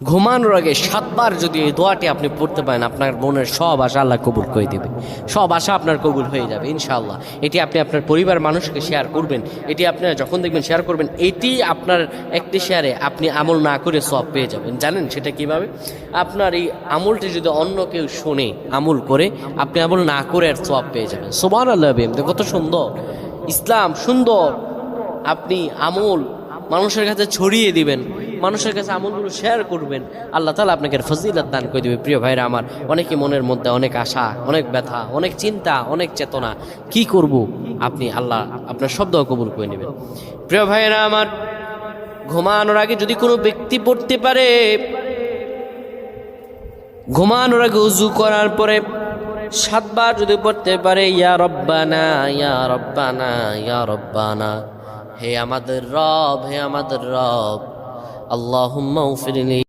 ঘুমানোর আগে 7 বার যদি এই দোয়াটি আপনি পড়তে পারেন, আপনার মনের সব আশা আল্লাহ কবুল করে দেবে। সব আশা আপনার কবুল হয়ে যাবে ইনশাআল্লাহ। এটি আপনি আপনার পরিবার মানুষকে শেয়ার করবেন। এটি আপনারা যখন দেখবেন শেয়ার করবেন, এটি আপনার একটি শেয়ারে আপনি আমল না করে সওয়াব পেয়ে যাবেন। জানেন সেটা কিভাবে? আপনার এই আমলটি যদি অন্য কেউ শুনে আমল করে, আপনি আমল না করে আর সওয়াব পেয়ে যাবেন। সুবহানাল্লাহ। কত সুন্দর ইসলাম, সুন্দর। আপনি আমল মানুষের কাছে ছড়িয়ে দিবেন, মানুষের কাছে আমলগুলো শেয়ার করবেন, আল্লাহ তাআলা আপনাকে ফজিলত দান করে দেবে। প্রিয় ভাইরা আমার, অনেকে মনের মধ্যে অনেক আশা, অনেক ব্যথা, অনেক চিন্তা, অনেক চেতনা, কি করব, আপনি আল্লাহ আপনার শব্দ কবুল করে নেবেন। প্রিয় ভাইরা আমার, ঘুমানোর আগে যদি কোনো ব্যক্তি পড়তে পারে, ঘুমানোর আগে উযু করার পরে 7 বার যদি পড়তে পারে, ইয়া রব্বানা ইয়া রব্বানা ইয়া রব্বানা, হে আমাদের রব, হে আমাদের রব, আল্লাহুম্মা গফিরলি।